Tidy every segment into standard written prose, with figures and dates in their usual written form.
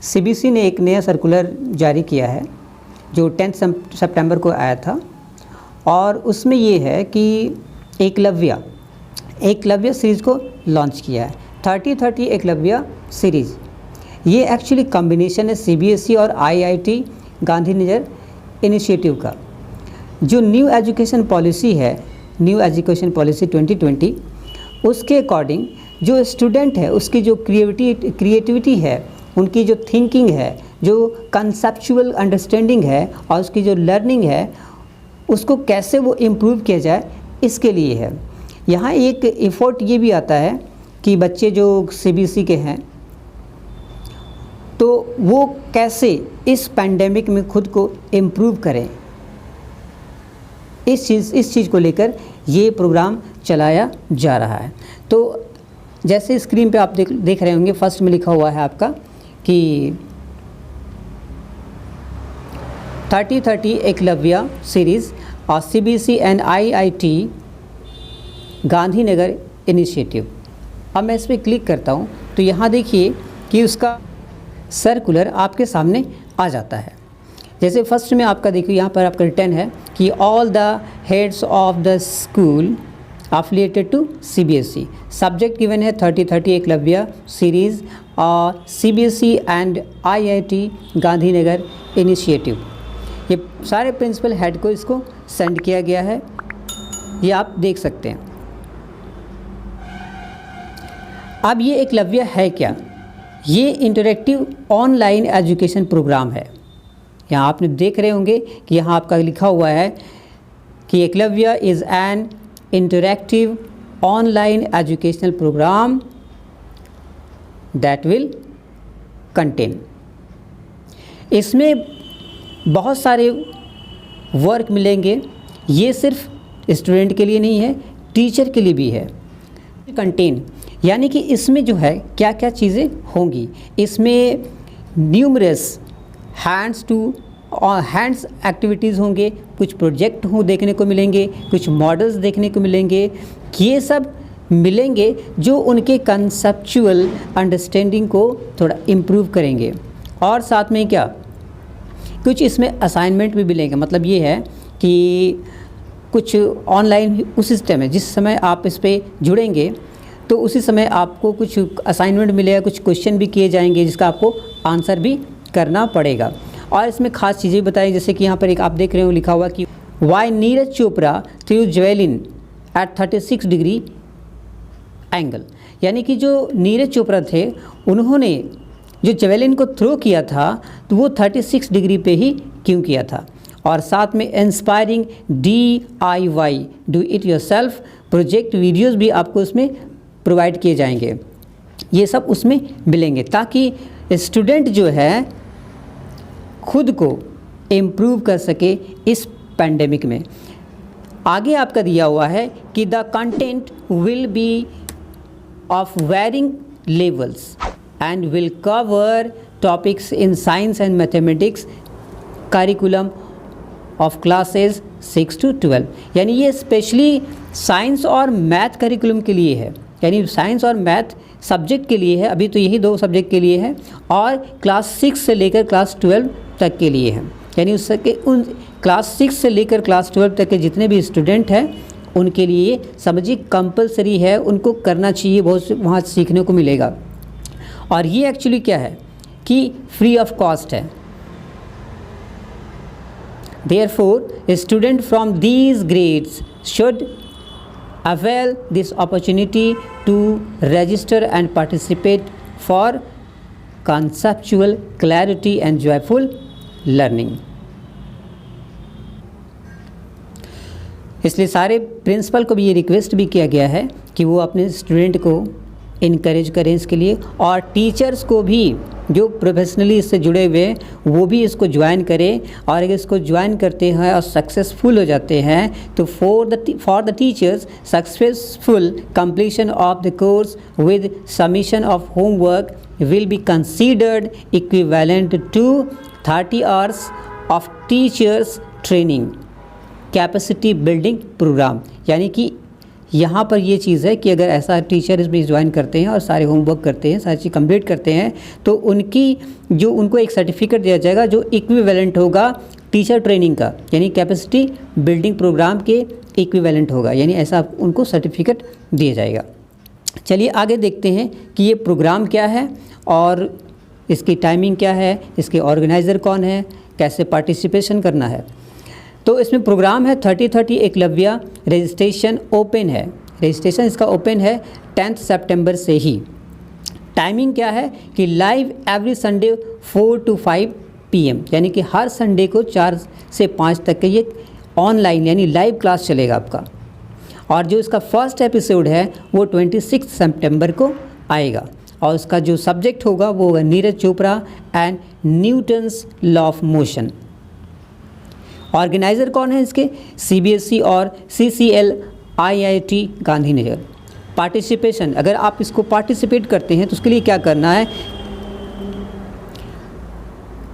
CBSE ने एक नया सर्कुलर जारी किया है जो 10 सितंबर को आया था, और उसमें ये है कि एकलव्य सीरीज़ को लॉन्च किया है। 30-30 एकलव्य सीरीज़, ये एक्चुअली कॉम्बिनेशन है सीबीएसई और आईआईटी गांधीनगर इनिशिएटिव का। जो न्यू एजुकेशन पॉलिसी है, न्यू एजुकेशन पॉलिसी 2020, उसके अकॉर्डिंग जो स्टूडेंट है उसकी जो क्रिएटिविटी है, उनकी जो थिंकिंग है, जो कंसेप्चुअल अंडरस्टैंडिंग है और उसकी जो लर्निंग है, उसको कैसे वो इम्प्रूव किया जाए, इसके लिए है। यहाँ एक एफर्ट ये भी आता है कि बच्चे जो सीबीएसई के हैं तो वो कैसे इस पैंडेमिक में खुद को इम्प्रूव करें, इस चीज़ को लेकर ये प्रोग्राम चलाया जा रहा है। तो जैसे स्क्रीन पे आप देख रहे होंगे, फर्स्ट में लिखा हुआ है आपका कि 30-30 एकलव्य सीरीज़ और CBSE and IIT Gandhinagar initiative. अब मैं इस पर क्लिक करता हूँ तो यहाँ देखिए कि उसका सर्कुलर आपके सामने आ जाता है। जैसे फर्स्ट में आपका देखिए यहाँ पर आपका रिटर्न है कि all the heads of the school affiliated to CBSE, subject given है 30-30 एकलव्य सीरीज़ और CBSE and IIT Gandhinagar initiative. ये सारे प्रिंसिपल हेड को इसको सेंड किया गया है, ये आप देख सकते हैं। अब ये एकलव्य है क्या? ये इंटरेक्टिव ऑनलाइन एजुकेशन प्रोग्राम है। यहाँ आपने देख रहे होंगे कि यहाँ आपका लिखा हुआ है कि Eklavya is an interactive online educational program that will contain, इसमें बहुत सारे वर्क मिलेंगे। ये सिर्फ स्टूडेंट के लिए नहीं है, टीचर के लिए भी है। कंटेन यानी कि इसमें जो है क्या क्या चीज़ें होंगी, इसमें न्यूमरस हैंड्स एक्टिविटीज़ होंगे, कुछ प्रोजेक्ट देखने को मिलेंगे, कुछ मॉडल्स देखने को मिलेंगे। ये सब मिलेंगे जो उनके कंसेप्चुअल अंडरस्टैंडिंग को थोड़ा इम्प्रूव करेंगे। और साथ में क्या, कुछ इसमें असाइनमेंट भी मिलेंगे। मतलब ये है कि कुछ ऑनलाइन उस सिस्टम है, जिस समय आप इस पर जुड़ेंगे तो उसी समय आपको कुछ असाइनमेंट मिलेगा, कुछ क्वेश्चन भी किए जाएंगे जिसका आपको आंसर भी करना पड़ेगा। और इसमें खास चीज़ें बताई, जैसे कि यहाँ पर एक आप देख रहे हो लिखा हुआ कि why Neeraj Chopra threw javelin at 36 degree angle, यानी कि जो नीरज चोपड़ा थे उन्होंने जो जेवलिन को थ्रो किया था तो वो 36 डिग्री पे ही क्यों किया था। और साथ में inspiring DIY do it yourself project videos भी आपको उसमें प्रोवाइड किए जाएंगे। ये सब उसमें मिलेंगे ताकि स्टूडेंट जो है खुद को इम्प्रूव कर सके इस पैंडेमिक में। आगे आपका दिया हुआ है कि the content will be of varying levels and will cover topics in science and mathematics curriculum of classes 6 to 12, यानी ये स्पेशली साइंस और मैथ करिकुलम के लिए है, यानी साइंस और मैथ सब्जेक्ट के लिए है। अभी तो यही 2 सब्जेक्ट के लिए है, और क्लास 6 से लेकर क्लास 12 तक के लिए है। यानी उसके उन क्लास 6 से लेकर क्लास 12 तक के जितने भी स्टूडेंट हैं उनके लिए समझिए कंपलसरी है, उनको करना चाहिए, बहुत वहाँ सीखने को मिलेगा। और ये एक्चुअली क्या है कि फ्री ऑफ कॉस्ट है। Therefore, students from these grades should avail this opportunity to register and participate for conceptual clarity and joyful learning. इसलिए सारे प्रिंसिपल को भी ये रिक्वेस्ट भी किया गया है कि वो अपने स्टूडेंट को इनकरेज करें इसके लिए, और टीचर्स को भी जो प्रोफेशनली इससे जुड़े हुए हैं वो भी इसको ज्वाइन करें। और अगर इसको ज्वाइन करते हैं और सक्सेसफुल हो जाते हैं तो for the teachers successful completion of the course with submission of homework will be considered equivalent to 30 hours of teachers training capacity building programme. यानी कि यहाँ पर ये चीज़ है कि अगर ऐसा टीचर इसमें ज्वाइन करते हैं और सारे होमवर्क करते हैं, सारी चीज़ कंप्लीट करते हैं, तो उनको एक सर्टिफिकेट दिया जाएगा जो इक्विवेलेंट होगा टीचर ट्रेनिंग का, यानी कैपेसिटी बिल्डिंग प्रोग्राम के इक्विवेलेंट होगा, यानी ऐसा उनको सर्टिफिकेट दिया जाएगा। चलिए आगे देखते हैं कि ये प्रोग्राम क्या है और इसकी टाइमिंग क्या है, इसके ऑर्गेनाइज़र कौन है, कैसे पार्टिसिपेशन करना है। तो इसमें प्रोग्राम है 30-30 एकलव्य, रजिस्ट्रेशन ओपन है, रजिस्ट्रेशन इसका ओपन है 10 सितंबर से ही। टाइमिंग क्या है कि live every Sunday 4 to 5 PM, यानी कि हर संडे को 4 से 5 तक के ये ऑनलाइन यानी लाइव क्लास चलेगा आपका। और जो इसका फर्स्ट एपिसोड है वो 26 सितंबर को आएगा और उसका जो सब्जेक्ट होगा वो होगा Neeraj Chopra and Newton's law of motion. Organiser कौन है इसके? CBSE और CCL IIT गांधीनगर। पार्टिसिपेशन, अगर आप इसको पार्टिसिपेट करते हैं तो उसके लिए क्या करना है,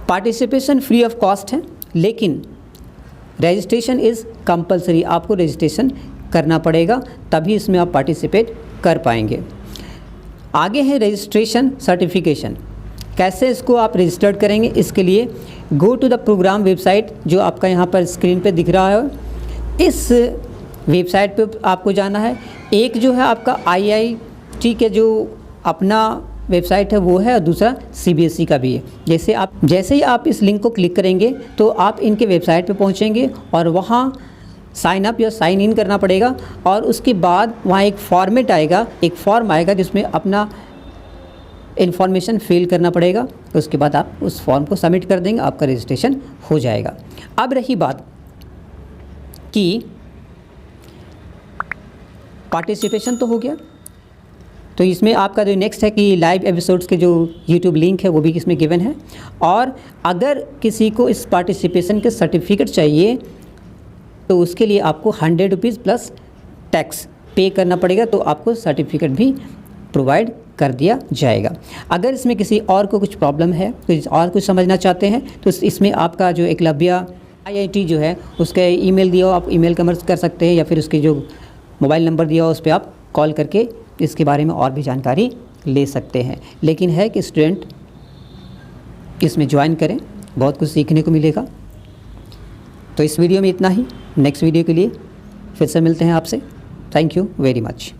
पार्टिसिपेशन फ्री ऑफ कॉस्ट है, लेकिन रजिस्ट्रेशन इज़ कंपलसरी, आपको रजिस्ट्रेशन करना पड़ेगा तभी इसमें आप पार्टिसिपेट कर पाएंगे। आगे है रजिस्ट्रेशन सर्टिफिकेशन, कैसे इसको आप रजिस्टर्ड करेंगे। इसके लिए go to the programme website जो आपका यहाँ पर स्क्रीन पे दिख रहा है, इस वेबसाइट पे आपको जाना है। एक जो है आपका IIT के जो अपना वेबसाइट है वो है और दूसरा CBSE का भी है। जैसे ही आप इस लिंक को क्लिक करेंगे तो आप इनके वेबसाइट पे पहुँचेंगे और वहाँ साइन अप या साइन इन करना पड़ेगा और उसके बाद वहाँ एक फॉर्मेट आएगा, एक फॉर्म आएगा जिसमें अपना इन्फॉर्मेशन फिल करना पड़ेगा। उसके बाद आप उस फॉर्म को सबमिट कर देंगे, आपका रजिस्ट्रेशन हो जाएगा। अब रही बात कि पार्टिसिपेशन तो हो गया, तो इसमें आपका जो नेक्स्ट है कि लाइव एपिसोड्स के जो यूट्यूब लिंक है वो भी इसमें गिवन है। और अगर किसी को इस पार्टिसिपेशन के सर्टिफिकेट चाहिए तो उसके लिए आपको 100 रुपीज़ प्लस टैक्स पे करना पड़ेगा, तो आपको सर्टिफिकेट भी प्रोवाइड कर दिया जाएगा। अगर इसमें किसी और को कुछ प्रॉब्लम है, कुछ और कुछ समझना चाहते हैं, तो इसमें आपका जो एकलव्य IIT जो है उसका ईमेल दिया हो, आप ईमेल कमेंट कर सकते हैं, या फिर उसके जो मोबाइल नंबर दिया हो उस पर आप कॉल करके इसके बारे में और भी जानकारी ले सकते हैं। लेकिन है कि स्टूडेंट इसमें ज्वाइन करें, बहुत कुछ सीखने को मिलेगा। तो इस वीडियो में इतना ही, नेक्स्ट वीडियो के लिए फिर से मिलते हैं आपसे। Thank you very much.